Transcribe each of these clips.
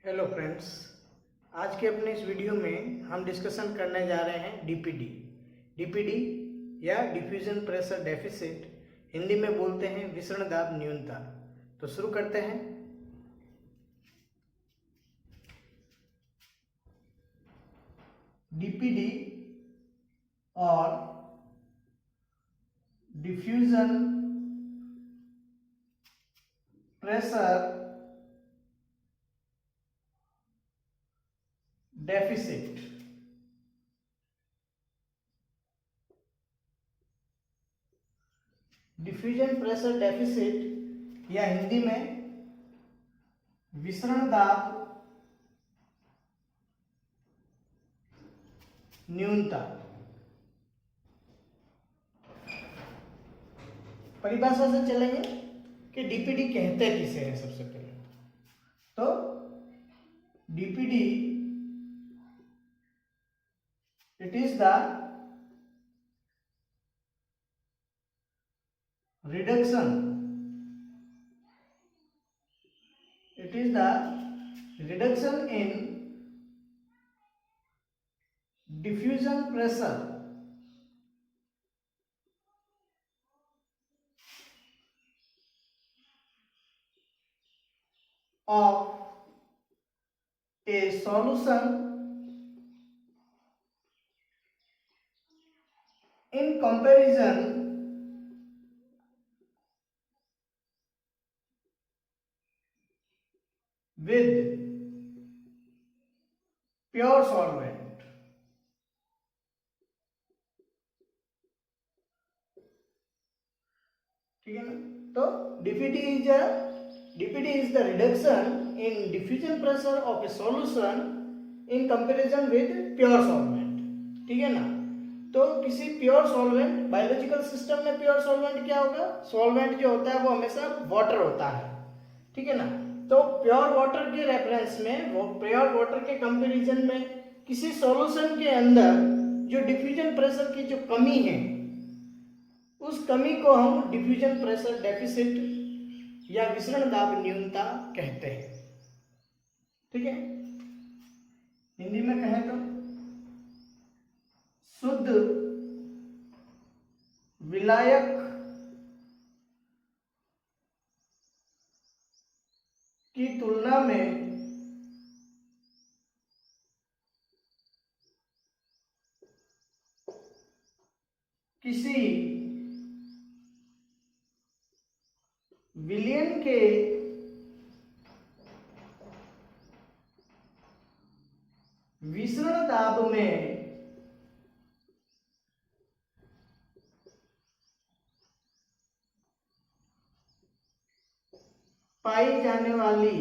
Hello friends, आज के अपने इस वीडियो में हम डिस्कशन करने जा रहे हैं डीपीडी। डीपीडी या डिफ्यूजन प्रेशर डेफिसिट, हिंदी में बोलते हैं विसरण दाब न्यूनता। तो शुरू करते हैं। डीपीडी और diffusion pressure deficit diffusion pressure deficit या हिंदी में विसरण दाब न्यूनता। परिभाषा से चलेंगे कि डीपीडी कहते किसे हैं। सबसे पहले तो DPD it is the reduction in diffusion pressure of a solution in comparison with pure solvent। ठीक है ना। तो DPD is the reduction in diffusion pressure of A solution in comparison with pure solvent. ठीक है ना। तो किसी pure solvent, biological system में प्योर सॉल्वेंट क्या होगा? सॉल्वेंट जो होता है वो हमेशा वाटर होता है। ठीक है ना। तो प्योर वाटर के रेफरेंस में, वो प्योर वाटर के कंपैरिजन में किसी सॉल्यूशन के अंदर जो डिफ्यूजन प्रेशर की जो कमी है, उस कमी को हम डिफ्यूजन प्रेशर डेफिसिट या विसरण दाब न्यूनता कहते हैं। ठीक है। हिंदी में कहें तो शुद्ध विलायक की तुलना में किसी विलयन के विसरण दाब में पाई जाने वाली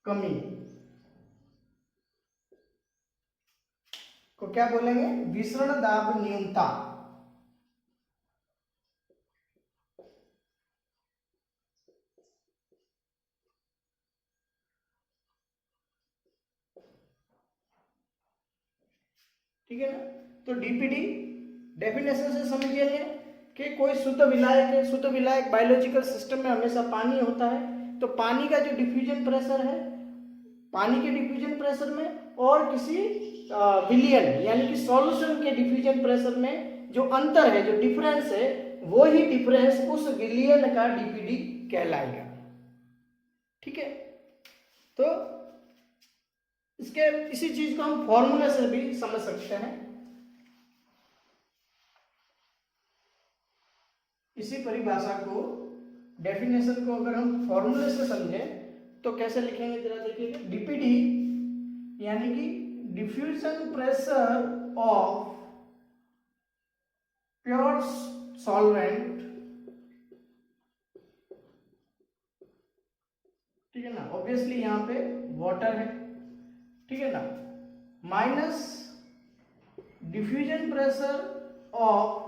कमी को क्या बोलेंगे? विसरण दाब न्यूनता। ठीक है ना। तो डीपीडी डेफिनेशन से समझिए कि कोई शुद्ध विलायक है। शुद्ध विलायक बायोलॉजिकल सिस्टम में हमेशा पानी होता है। तो पानी का जो डिफ्यूजन प्रेशर है, पानी के डिफ्यूजन प्रेशर में और किसी विलियन यानी कि सॉल्यूशन के डिफ्यूजन प्रेशर में जो अंतर है, जो डिफरेंस है, वो ही डिफरेंस उस विलियन का डीपीडी कहलाएगा। ठीक है। तो इसके इसी चीज को हम फॉर्मूले से भी समझ सकते हैं। इसी परिभाषा को, डेफिनेशन को अगर हम फॉर्मूले से समझें तो कैसे लिखेंगे जरा देखिए। डीपीडी यानी कि diffusion pressure of pure solvent. ठीक है ना। ऑब्वियसली यहाँ पे वाटर है। ठीक है ना। Minus diffusion pressure of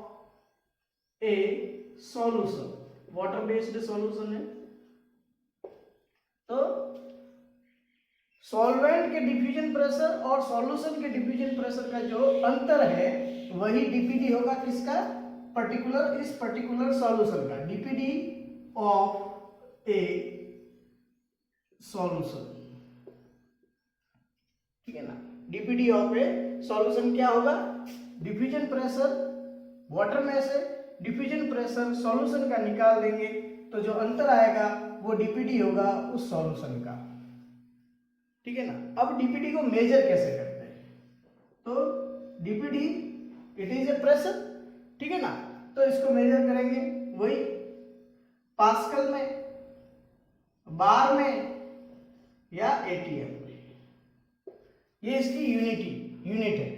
A solution, water based solution है। तो सॉल्वेंट के डिफ्यूजन प्रेशर और सॉल्यूशन के डिफ्यूजन प्रेशर का जो अंतर है वही डीपीडी होगा किसका? इस पर्टिकुलर सॉल्यूशन का, डीपीडी ऑफ ए सॉल्यूशन, ठीक है ना। डीपीडी ऑफ ए सॉल्यूशन क्या होगा, डिफ्यूजन प्रेशर, वाटर में से डिफ्यूजन प्रेशर सॉल्यूशन का निकाल देंगे तो जो अंतर आएगा वो डीपीडी होगा उस सॉल्यूशन का, ठीक है ना। अब डीपीडी को मेजर कैसे करते हैं, तो DPD it is a pressure, ठीक है ना। तो इसको मेजर करेंगे वही पास्कल में, बार में या एटीएम में, ये इसकी यूनिट है।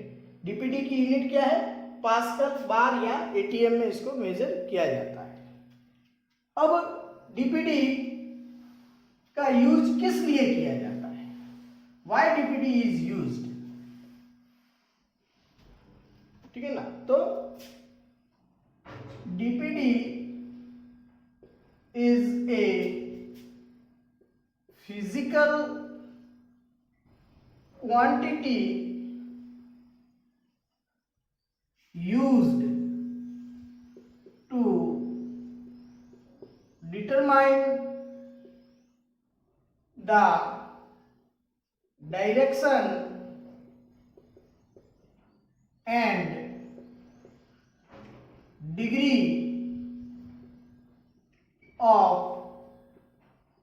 डीपीडी की यूनिट क्या है, पास्कल, बार या एटीएम में इसको मेजर किया जाता है। अब डीपीडी का यूज किस लिए किया जाता है, व्हाई डीपीडी इज यूज्ड, ठीक है ना। तो DPD is a physical quantity used to determine the direction and degree of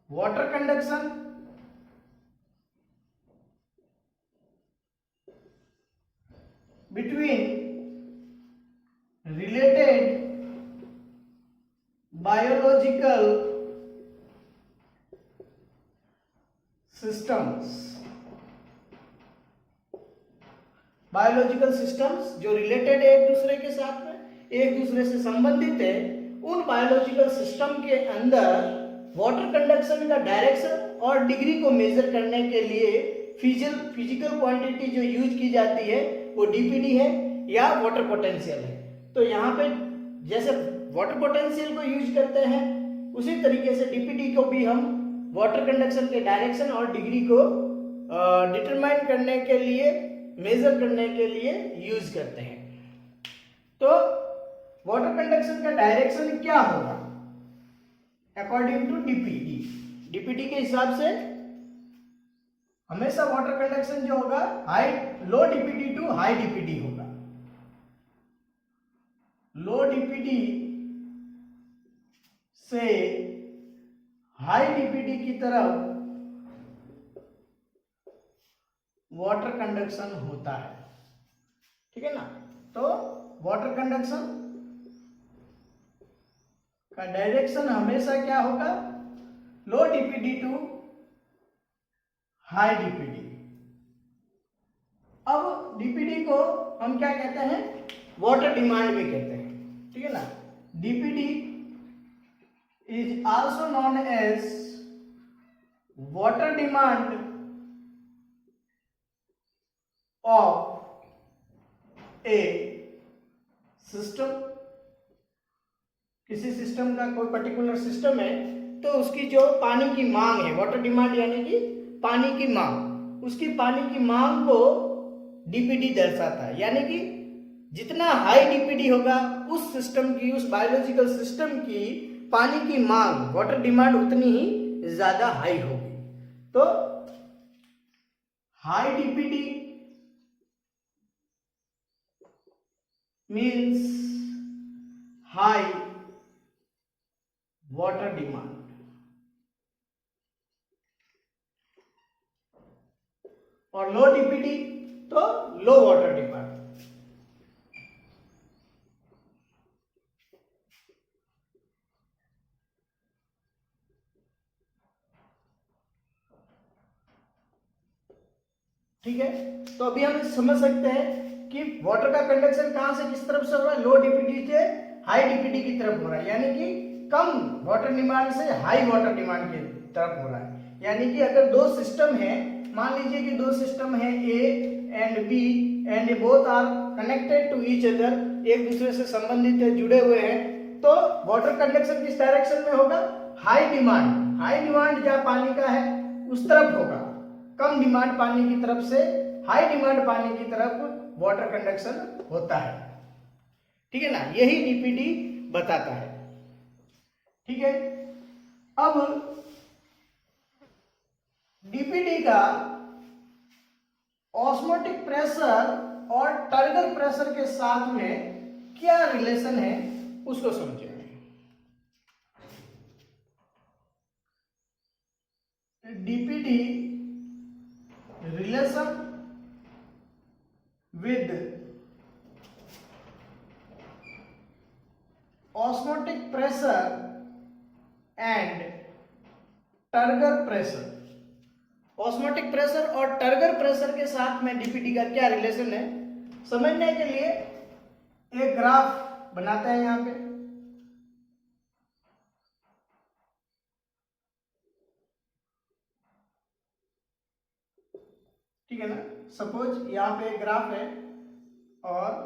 water conduction between related biological systems, जो रिलेटेड है एक दूसरे के साथ में, एक दूसरे से संबंधित है, उन बायोलॉजिकल सिस्टम के अंदर वाटर कंडक्शन का डायरेक्शन और डिग्री को मेजर करने के लिए फिजिकल क्वांटिटी जो यूज की जाती है वो डीपीडी है या वाटर पोटेंशियल है। तो यहाँ पे जैसे वाटर पोटेंशियल को यूज करते हैं उसी तरीके से डीपीडी को भी हम वाटर कंडक्शन के डायरेक्शन और डिग्री को डिटरमाइन करने के लिए, मेजर करने के लिए यूज करते हैं। तो वाटर कंडक्शन का डायरेक्शन क्या होगा अकॉर्डिंग टू डीपीडी, डीपीडी के हिसाब से हमेशा वाटर कंडक्शन जो होगा लो डीपीडी टू हाई डीपीडी होगा। लो डीपीडी से हाई डीपीडी की तरफ वाटर कंडक्शन होता है, ठीक है ना। तो वाटर कंडक्शन का डायरेक्शन हमेशा क्या होगा, लो डीपीडी टू हाई डीपीडी। अब डीपीडी को हम क्या कहते हैं, वाटर डिमांड भी कहते हैं, ठीक है ना। DPD is also known as water demand of a system. किसी सिस्टम का कोई पर्टिकुलर सिस्टम है तो उसकी जो पानी की मांग है, वाटर डिमांड यानी कि पानी की मांग, उसकी पानी की मांग को डीपीडी दर्शाता है। यानी कि जितना हाई डीपीडी होगा उस सिस्टम की, उस बायोलॉजिकल सिस्टम की पानी की मांग, वाटर डिमांड उतनी ही ज्यादा हाई होगी। तो high DPD means high water demand, और लो डीपीडी तो लो वाटर डिमांड। ठीक है, तो अभी हम समझ सकते हैं कि वाटर का कंडक्शन कहां से किस तरफ से हो रहा है, लो डीपीडी से हाई डीपीडी की तरफ हो रहा है, यानी कि कम वाटर डिमांड से हाई वाटर डिमांड की तरफ हो रहा है। यानी कि अगर दो सिस्टम है, मान लीजिए कि दो सिस्टम है A and B and both are connected to each other, एक दूसरे से संबंधित है, जुड़े हुए हैं, तो वाटर कंडक्शन किस डायरेक्शन में होगा, हाई डिमांड जहां पानी का है उस तरफ होगा, कम डिमांड पानी की तरफ से हाई डिमांड पानी की तरफ वाटर कंडक्शन होता है। ठीक है ना, यही डीपीडी बताता है। ठीक है, अब डीपीडी का ऑस्मोटिक प्रेशर और टर्गर प्रेशर के साथ में क्या रिलेशन है उसको समझेंगे। DPD relation with osmotic pressure and turgor pressure. Osmotic pressure और टर्गर प्रेशर के साथ में डीपीडी का क्या रिलेशन है समझने के लिए एक ग्राफ बनाते हैं यहां पे। ठीक है ना, सपोज यहां पे एक ग्राफ है और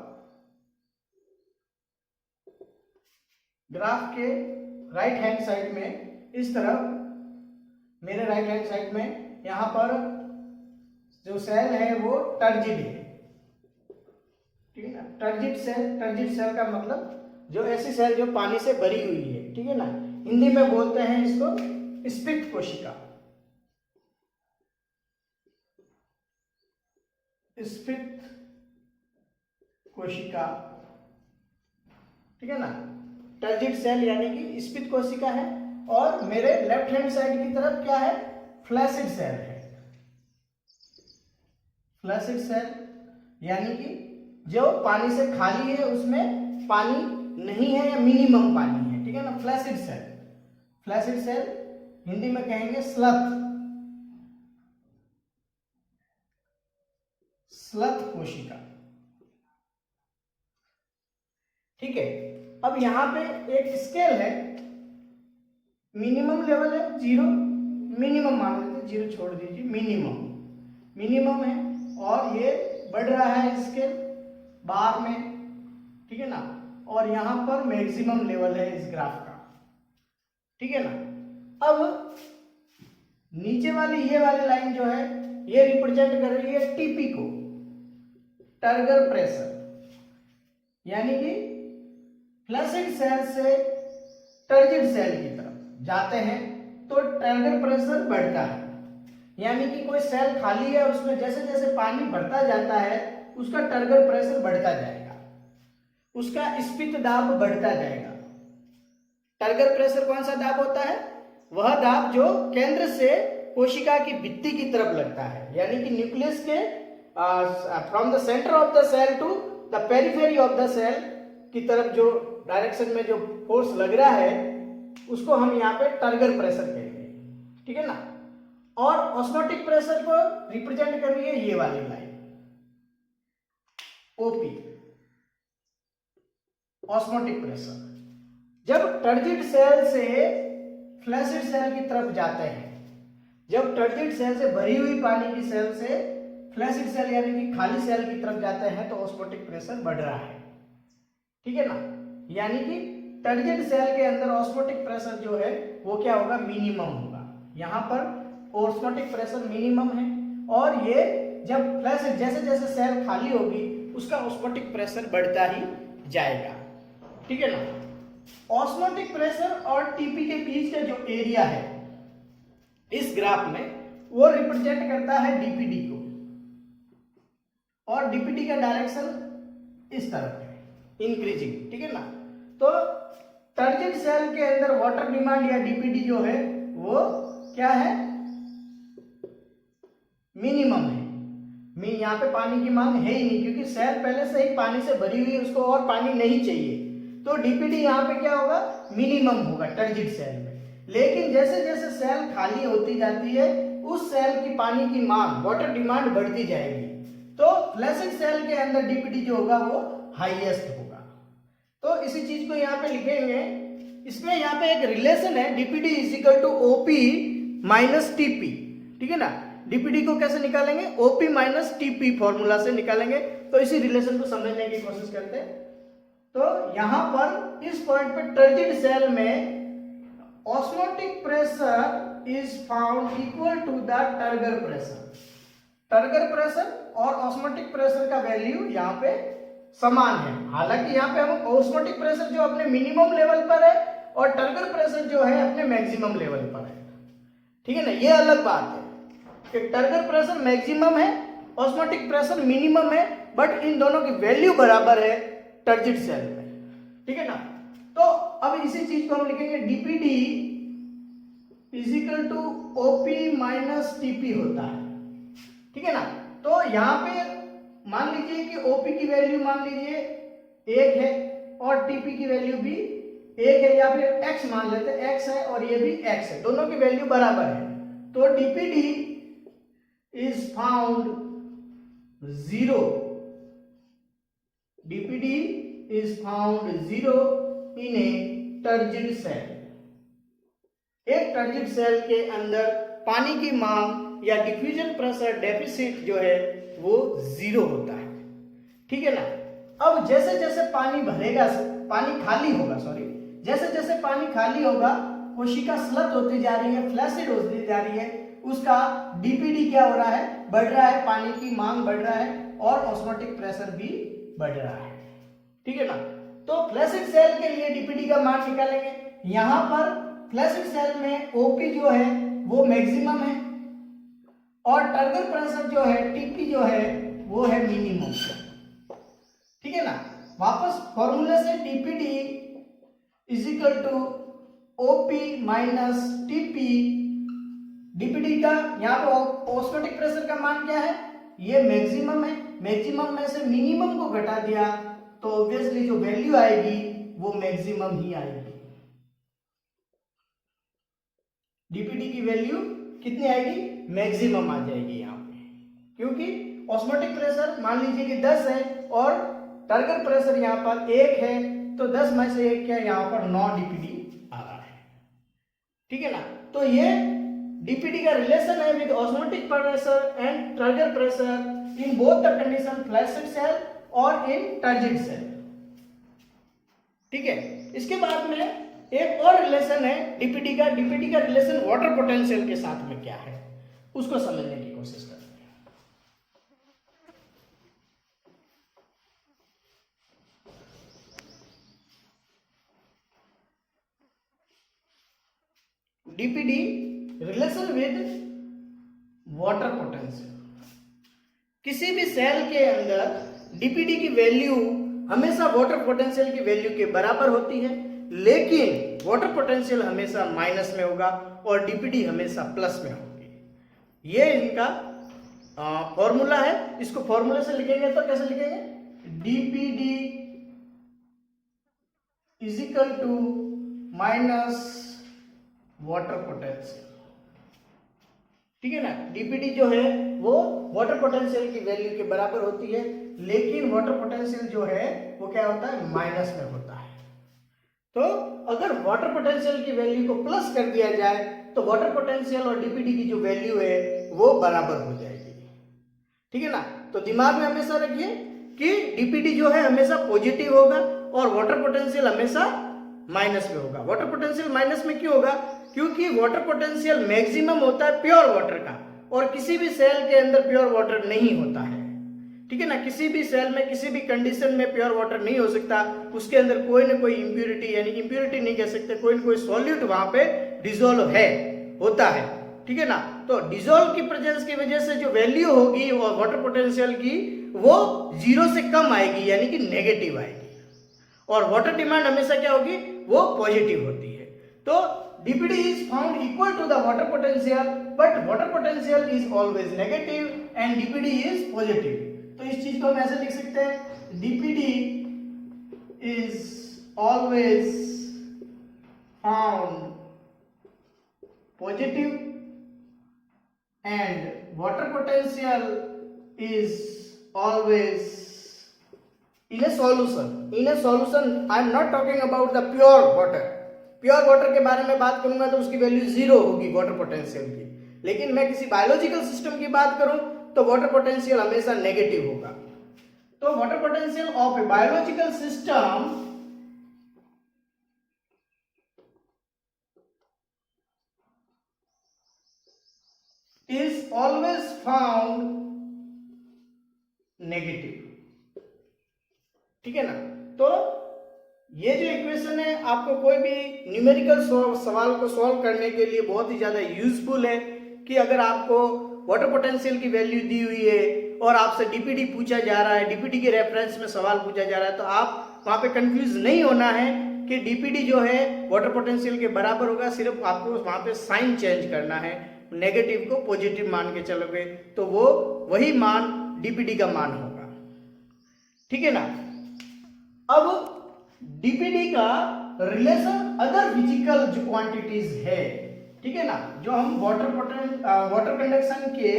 ग्राफ के राइट हैंड साइड में इस तरफ, मेरे राइट हैंड साइड में यहां पर जो सेल है वो टर्जिड है। ठीक है ना, टर्जिड सेल का मतलब जो ऐसी सेल जो पानी से भरी हुई है। ठीक है ना, हिंदी में बोलते हैं इसको स्फीत कोशिका। स्फीत कोशिका, ठीक है ना, टर्जिड सेल यानी कि स्फीत कोशिका है। और मेरे लेफ्ट हैंड साइड की तरफ क्या है, फ्लैसिड सेल है। फ्लैसिड सेल यानी कि जो पानी से खाली है, उसमें पानी नहीं है या मिनिमम पानी है। ठीक है ना, flaccid cell. Flaccid cell Hindi में कहेंगे स्लथ, स्लथ कोशिका। ठीक है, अब यहां पे एक स्केल है, मिनिमम लेवल है 0, मिनिमम मान लेते, 0 छोड़ दीजिए, मिनिमम है और ये बढ़ रहा है स्केल बार में। ठीक है ना, और यहां पर मैक्सिमम लेवल है इस ग्राफ का। ठीक है ना, अब नीचे वाली ये वाली लाइन जो है ये रिप्रेजेंट कर रही है टीपी को, टर्गर प्रेशर, यानी कि फ्लैसिड सेल से टर्जिड सेल की तरफ जाते हैं तो टर्गर प्रेशर बढ़ता है। यानी कि कोई सेल खाली है और उसमें जैसे जैसे पानी बढ़ता जाता है उसका टर्गर प्रेशर बढ़ता जाएगा, उसका स्फीत दाब बढ़ता जाएगा। टर्गर प्रेशर कौन सा दाब होता है, वह दाब जो केंद्र से कोशिका की भित्ति की तरफ लगता है, यानी कि न्यूक्लियस के from the centre of the cell to the periphery of the cell की तरफ जो डायरेक्शन में जो फोर्स लग रहा है उसको हम यहाँ पे टर्गर प्रेशर कहेंगे। ठीक है ना, और ऑस्मोटिक प्रेशर को रिप्रेजेंट कर रही है ये वाली लाइन ओपी, ऑस्मोटिक प्रेशर। जब टर्जिड सेल से फ्लैसिड सेल की तरफ जाते हैं, जब टर्जिड सेल से भरी हुई पानी की सेल से फ्लैसिड सेल यानी कि खाली सेल की तरफ जाते हैं तो ऑस्मोटिक प्रेशर बढ़ रहा है। ठीक है ना, यानी कि टर्जिड सेल के अंदर ऑस्मोटिक प्रेशर जो है वो क्या होगा, मिनिमम होगा। यहां पर ऑस्मोटिक प्रेशर मिनिमम है और ये जब फ्लैसिड जैसे जैसे सेल खाली होगी उसका ऑस्मोटिक प्रेशर बढ़ता ही जाएगा। ठीक है ना, ऑस्मोटिक प्रेशर और टीपी के बीच का जो एरिया है इस ग्राफ में वो रिप्रेजेंट करता है डीपीडी को, और डीपीडी का डायरेक्शन इस तरफ है, इंक्रीजिंग। ठीक है ना, तो टर्जिड सेल के अंदर वाटर डिमांड या डीपीडी जो है वो क्या है, मिनिमम है। यहाँ पे पानी की मांग है ही नहीं क्योंकि सेल पहले से ही पानी से भरी हुई है, उसको और पानी नहीं चाहिए, तो डीपीडी यहाँ पे क्या होगा, मिनिमम होगा टर्जिड सेल में। लेकिन जैसे जैसे सेल खाली होती जाती है उस सेल की पानी की मांग, वाटर डिमांड बढ़ती जाएगी, तो फ्लैसिड सेल के अंदर डीपीडी जो होगा वो हाईएस्ट होगा। तो इसी चीज को यहाँ पे लिखेंगे, इसमें यहाँ पे एक रिलेशन है, DPD is equal to OP minus TP. ठीक है ना, डीपीडी को कैसे निकालेंगे, ओपी माइनस टीपी फॉर्मूला से निकालेंगे। तो इसी रिलेशन को समझने की कोशिश करते हैं। तो यहां पर इस पॉइंट पे टर्जिड सेल में osmotic pressure is found equal to the turgor pressure. Turgor pressure और ऑस्मोटिक प्रेशर का वैल्यू यहाँ पे समान है। हालांकि यहाँ पे हम ऑस्मोटिक प्रेशर जो अपने मिनिमम लेवल पर है और टर्गर प्रेशर जो है अपने मैक्सिमम लेवल पर है, ठीक है ना, ये अलग बात है कि टर्गर प्रेशर मैक्सिमम है, ऑस्मोटिक प्रेशर मिनिमम है, बट इन दोनों की वैल्यू बराबर है टर्जिड सेल में, ठीक है ना। तो अब इसी चीज को हम लिखेंगे DPD is equal to OP minus TP होता है, ठीक है ना। तो यहाँ पे मान लीजिए कि ओपी की वैल्यू मान लीजिए 1 है और टीपी की वैल्यू भी 1 है, या फिर x मान लेते हैं, x है और ये भी x है, दोनों की वैल्यू बराबर है। तो DPD is found 0, DPD is found 0 in a turgid cell. एक टर्जिड सेल के अंदर पानी की मांग या डिफ्यूजन प्रेशर डेफिसिट जो है वो 0 होता है, ठीक है ना। अब जैसे जैसे पानी भरेगा, पानी खाली होगा, सॉरी, जैसे जैसे पानी खाली होगा कोशिका स्लत होती जा रही है, फ्लैसिड होती जा रही है, उसका डीपीडी क्या हो रहा है, बढ़ रहा है, पानी की मांग बढ़ रहा है और ऑस्मोटिक प्रेशर भी बढ़ रहा है, ठीक है ना। तो फ्लैसिड सेल के लिए डीपीडी का मान निकालेंगे। यहां पर फ्लैसिड सेल में ओपी जो है वो मैक्सिमम है और टर्गर प्रेशर जो है टीपी जो है वो है मिनिमम, ठीक है ना। वापस फॉर्मूले से DPD is equal to OP minus TP, DPD का यहाँ पे ऑस्मोटिक प्रेशर का मान क्या है, ये मैक्सिमम है, मैक्सिमम में से मिनिमम को घटा दिया तो ऑब्वियसली जो वैल्यू आएगी वो मैक्सिमम ही आएगी। डीपीडी की वैल्यू कितनी आएगी, मैक्सिमम आ जाएगी यहाँ पे, क्योंकि ऑस्मोटिक प्रेशर मान लीजिए कि 10 है और टर्गर प्रेशर यहाँ पर 1 है, तो 10 में से 1 क्या, यहाँ पर 9 डीपीडी आ रहा है, ठीक है ना। तो ये डीपीडी का रिलेशन है with osmotic pressure and turgor pressure in both the condition flaccid cell और इन टर्जिड सेल, ठीक है। इसके बाद में एक और रिलेशन है डीपीडी का रिलेशन वाटर पोटेंशियल के साथ में क्या है उसको समझने की कोशिश करते हैं। DPD relation with water potential, किसी भी सेल के अंदर डीपीडी की वैल्यू हमेशा वाटर पोटेंशियल की वैल्यू के बराबर होती है, लेकिन वाटर पोटेंशियल हमेशा माइनस में होगा और डीपीडी हमेशा प्लस में होगी। ये इनका फॉर्मूला है। इसको फॉर्मूले से लिखेंगे तो कैसे लिखेंगे, DPD is equal to minus water potential, ठीक है ना। डीपीडी जो है वो वाटर पोटेंशियल की वैल्यू के बराबर होती है, लेकिन वाटर पोटेंशियल जो है वो क्या होता है, माइनस में होता है। तो अगर वाटर पोटेंशियल की वैल्यू को प्लस कर दिया जाए तो वाटर पोटेंशियल और डीपीडी की जो वैल्यू है वो बराबर हो जाएगी, ठीक है ना। तो दिमाग में हमेशा रखिए कि डीपीडी जो है हमेशा पॉजिटिव होगा और वाटर पोटेंशियल हमेशा माइनस में होगा। वाटर पोटेंशियल माइनस में क्यों होगा, क्योंकि वाटर पोटेंशियल मैक्सिमम होता है प्योर वाटर का और किसी भी सेल के अंदर प्योर वाटर नहीं होता है, ठीक है ना। किसी भी सेल में किसी भी कंडीशन में प्योर वाटर नहीं हो सकता, उसके अंदर कोई ना कोई इंप्योरिटी, यानी इंप्योरिटी नहीं कह सकते, कोई ना कोई सॉल्यूट वहां पे डिसॉल्व है, होता है, ठीक है ना। तो डिसॉल्व की प्रेजेंस की वजह से जो वैल्यू होगी वो वाटर पोटेंशियल की वो 0 से कम आएगी, यानी कि नेगेटिव आएगी, और वाटर डिमांड हमेशा क्या होगी, वो पॉजिटिव होती है। तो DPD is found equal to the water potential, but water potential is always negative and DPD is positive. तो इस चीज को हम ऐसे लिख सकते हैं, DPD is always found positive and water potential is always in a solution. In a solution, I am not talking about the pure water. Pure water के बारे में बात करूंगा तो उसकी वैल्यू 0 होगी वाटर पोटेंशियल की, लेकिन मैं किसी बायोलॉजिकल सिस्टम की बात करूं तो वाटर पोटेंशियल हमेशा नेगेटिव होगा। तो water potential of a biological system is always found negative. ठीक है ना। तो ये जो इक्वेशन है आपको कोई भी न्यूमेरिकल सवाल को सॉल्व करने के लिए बहुत ही ज़्यादा यूजफुल है, कि अगर आपको वाटर पोटेंशियल की वैल्यू दी हुई है और आपसे डीपीडी पूछा जा रहा है, डीपीडी के रेफरेंस में सवाल पूछा जा रहा है, तो आप वहाँ पे कंफ्यूज नहीं होना है कि डीपीडी जो है वाटर पोटेंशियल के बराबर होगा। सिर्फ आपको वहाँ पे साइन चेंज करना है, नेगेटिव को पॉजिटिव मान के चलोगे तो वो वही मान डीपीडी का मान होगा। ठीक है ना। अब डीपीडी का रिलेशन अदर फिजिकल जो क्वांटिटीज है, ठीक है ना, जो हम वाटर कंडक्शन के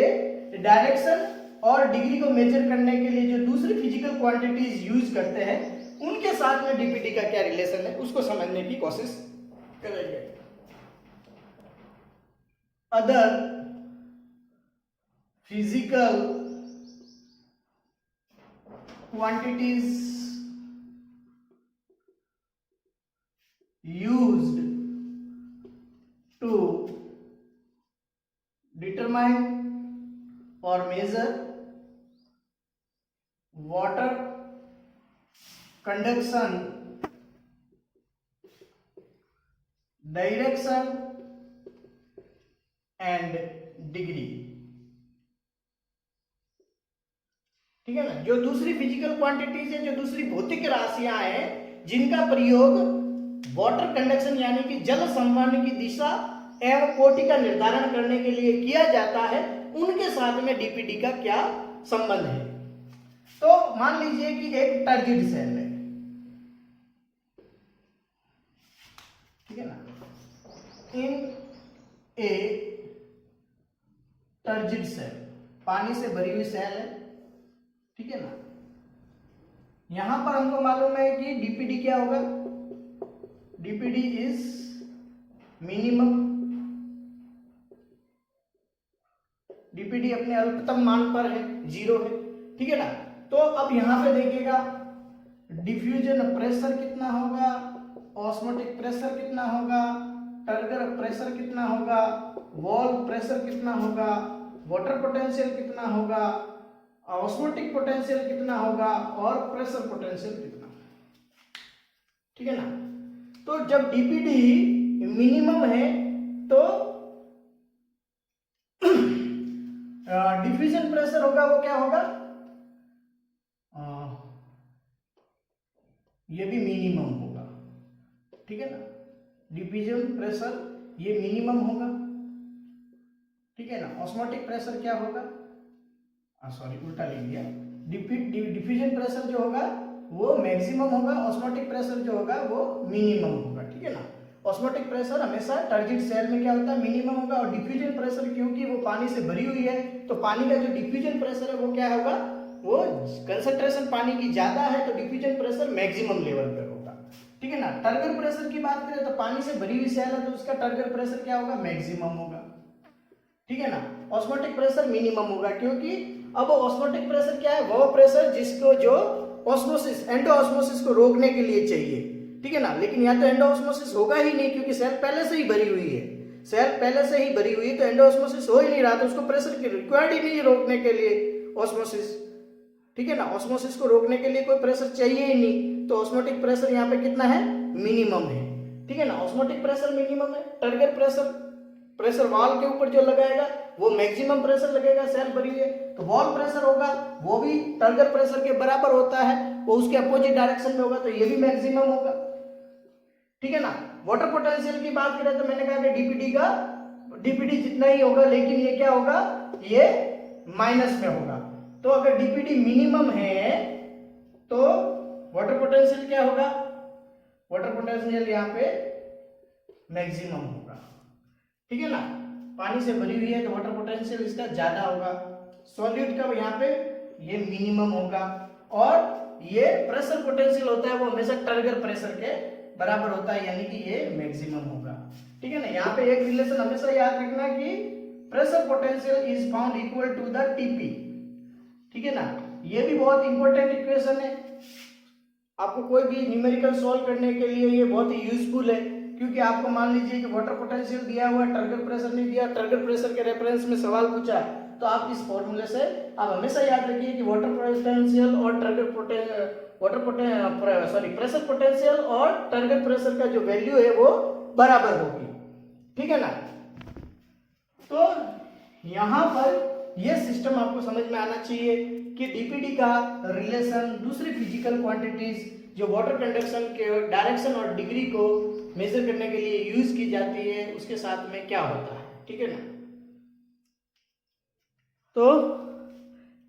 डायरेक्शन और डिग्री को मेजर करने के लिए जो दूसरी फिजिकल क्वांटिटीज यूज करते हैं, उनके साथ में डीपीडी का क्या रिलेशन है उसको समझने की कोशिश करेंगे। Other physical quantities used to determine or measure water conduction, direction and degree। ठीक है ना। जो दूसरी फिजिकल क्वांटिटीज है, जो दूसरी भौतिक राशियां हैं जिनका प्रयोग वाटर कंडक्शन यानी कि जल संवहन की दिशा एवं कोटि का निर्धारण करने के लिए किया जाता है, उनके साथ में डीपीडी का क्या संबंध है। तो मान लीजिए कि एक टर्जिड सेल है, ठीक है ना, इन ए टर्जिड सेल, पानी से भरी हुई सेल है, ठीक है ना। यहां पर हमको मालूम है कि डीपीडी क्या होगा, डीपीडी इज मिनिमम, डीपीडी अपने अल्पतम मान पर है, 0 है, ठीक है ना। तो अब यहां पे देखिएगा डिफ्यूजन प्रेशर कितना होगा, ऑस्मोटिक प्रेशर कितना होगा, टर्गर प्रेशर कितना होगा, वॉल प्रेशर कितना होगा, वाटर पोटेंशियल कितना होगा, ऑस्मोटिक पोटेंशियल कितना होगा और प्रेशर पोटेंशियल कितना, ठीक है ना। तो जब डीपीडी मिनिमम है तो डिफ्यूजन प्रेशर होगा वो क्या होगा, ये भी मिनिमम होगा, ठीक है ना। डिफ्यूजन प्रेशर ये मिनिमम होगा, ठीक है ना। ऑस्मोटिक प्रेशर क्या होगा, सॉरी उल्टा लिख दिया, डिफ्यूजन प्रेशर जो होगा वो मैक्सिमम होगा, ऑस्मोटिक प्रेशर जो होगा वो मिनिमम होगा, ठीक है ना। ऑस्मोटिक प्रेशर हमेशा टर्जिड सेल में क्या होता है, मिनिमम होगा, और डिफ्यूजन प्रेशर क्योंकि वो पानी से भरी हुई है तो पानी का जो डिफ्यूजन प्रेशर है वो क्या होगा, वो कंसंट्रेशन पानी की ज्यादा है तो डिफ्यूजन प्रेशर मैक्सिमम लेवल पर होगा, ठीक है ना। टर्गर प्रेशर की बात करें तो पानी से भरी हुई सेल है तो उसका टर्गर प्रेशर क्या होगा, मैक्सिमम होगा, ठीक है ना। ऑस्मोटिक प्रेशर मिनिमम होगा, क्योंकि अब ऑस्मोटिक प्रेशर क्या है, वो प्रेशर जिसको जो ऑस्मोसिस एंडोऑस्मोसिस को रोकने के लिए चाहिए, ठीक है ना। लेकिन यहाँ तो एंडोऑस्मोसिस होगा ही नहीं क्योंकि सेल पहले से ही भरी हुई है, सेल पहले से ही भरी हुई है तो एंडोऑस्मोसिस हो ही नहीं रहा, तो उसको प्रेशर की रिक्वायर्ड ही नहीं है रोकने के लिए ऑस्मोसिस, ठीक है ना। ऑस्मोसिस को रोकने के लिए कोई प्रेशर चाहिए ही नहीं, तो ऑस्मोटिक प्रेशर यहाँ पे कितना है, मिनिमम है, ठीक है ना। ऑस्मोटिक प्रेशर मिनिमम है, टर्गर प्रेशर वॉल के ऊपर जो लगाएगा वो मैक्सिमम प्रेशर लगेगा, सेल भरी है तो वॉल प्रेशर होगा वो भी टर्गर प्रेशर के बराबर होता है, वो उसके अपोजिट डायरेक्शन में होगा तो ये भी मैक्सिमम होगा, ठीक है ना। वाटर पोटेंशियल की बात करें तो मैंने कहा कि डीपीडी जितना ही होगा, लेकिन ये क्या होगा, ये माइनस में होगा। तो अगर डीपीडी मिनिमम है तो वाटर पोटेंशियल क्या होगा, वाटर पोटेंशियल यहाँ पे मैक्सिमम होगा, ठीक है ना। पानी से भरी हुई है तो वाटर पोटेंशियल इसका ज्यादा होगा, सॉल्यूट का यहाँ पे ये मिनिमम होगा, और ये प्रेशर पोटेंशियल होता है वो हमेशा टर्गर प्रेशर के बराबर होता है, यानी कि ये मैक्सिमम होगा, ठीक है ना। यहाँ पे एक रिलेशन हमेशा याद रखना कि pressure potential is found equal to the TP, ठीक है ना। ये भी बहुत इंपॉर्टेंट इक्वेशन है, आपको कोई भी न्यूमेरिकल सॉल्व करने के लिए ये बहुत ही यूजफुल है, क्योंकि आपको मान लीजिए कि वाटर पोटेंशियल दिया हुआ, टर्गर प्रेशर नहीं दिया, टर्गर प्रेशर के रेफरेंस में सवाल पूछा, तो आप इस फॉर्मूले से आप हमेशा याद रखिए कि वाटर पोटेंशियल और प्रेशर पोटेंशियल और टारगेट प्रेशर का जो वैल्यू है वो बराबर होगी, ठीक है ना। तो यहां पर ये सिस्टम आपको समझ में आना चाहिए कि डीपीडी का रिलेशन दूसरी फिजिकल क्वांटिटीज जो वाटर कंडक्शन के डायरेक्शन और डिग्री को मेजर करने के लिए यूज की जाती है उसके साथ में क्या होता है, ठीक है ना। तो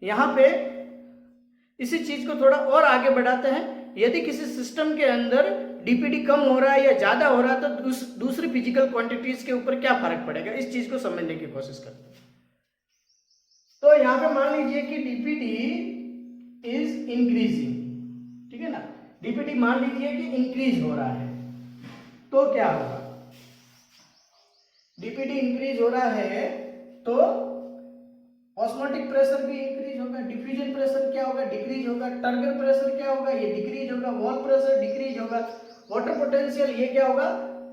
यहां पे इसी चीज को थोड़ा और आगे बढ़ाते हैं। यदि किसी सिस्टम के अंदर डीपीडी कम हो रहा है या ज्यादा हो रहा है तो दूसरी फिजिकल क्वांटिटीज के ऊपर क्या फर्क पड़ेगा, इस चीज को समझने की कोशिश करते हैं। तो यहां पे मान लीजिए कि डीपीडी इज इंक्रीजिंग, ठीक है ना। डीपीडी मान लीजिए कि इंक्रीज हो रहा है तो क्या होगा, डीपीडी इंक्रीज हो रहा है तो ऑस्मोटिक प्रेशर भी इंक्रीज होगा, डिफ्यूजन प्रेशर क्या होगा, डिक्रीज होगा, टारगेट प्रेशर क्या होगा, ये डिक्रीज होगा, वॉल प्रेशर डिक्रीज होगा, वाटर पोटेंशियल ये क्या होगा,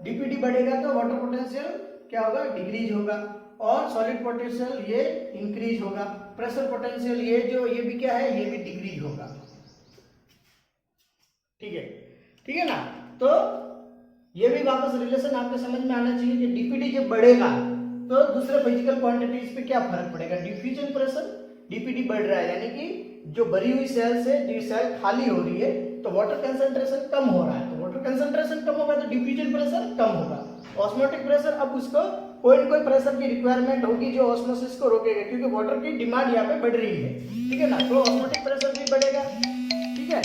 डीपीडी बढ़ेगा तो वाटर पोटेंशियल क्या होगा, डिक्रीज होगा, और सॉलिड पोटेंशियल ये इंक्रीज होगा, प्रेशर पोटेंशियल ये भी क्या है, ये भी डिक्रीज होगा, ठीक है ना। तो ये भी वापस रिलेशन आपको समझ में आना चाहिए कि डीपीडी जब बढ़ेगा तो दूसरे फिजिकल क्वांटिटीज पे क्या फर्क पड़ेगा, डिफ्यूजन प्रेशर, डीपीडी बढ़ रहा है यानी कि जो भरी हुई सेल से जो सेल खाली हो रही है तो वाटर कंसंट्रेशन कम हो रहा है, तो वाटर कंसंट्रेशन कम होगा तो डिफ्यूजन प्रेशर कम होगा, ऑस्मोटिक प्रेशर अब उसको कोई न कोई प्रेशर की रिक्वायरमेंट होगी जो ऑस्मोसिस को रोकेगा क्योंकि वाटर की डिमांड यहाँ पे बढ़ रही है, ठीक है ना। तो ऑस्मोटिक प्रेशर भी बढ़ेगा, ठीक है,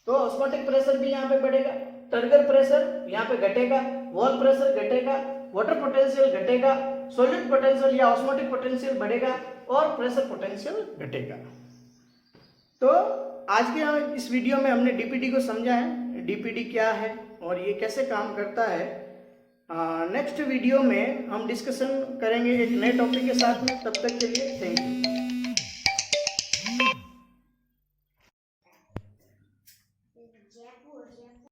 तो ऑस्मोटिक प्रेशर भी यहाँ पे बढ़ेगा, टारगेट प्रेशर यहाँ पे घटेगा, वॉल प्रेशर घटेगा, वाटर पोटेंशियल घटेगा, सॉलिड पोटेंशियल या ऑस्मोटिक पोटेंशियल बढ़ेगा और प्रेशर पोटेंशियल घटेगा। तो आज के इस वीडियो में हमने डीपीडी को समझा है, डीपीडी क्या है और ये कैसे काम करता है। नेक्स्ट वीडियो में हम डिस्कशन करेंगे एक नए टॉपिक के साथ में, तब तक के लिए थैंक यू।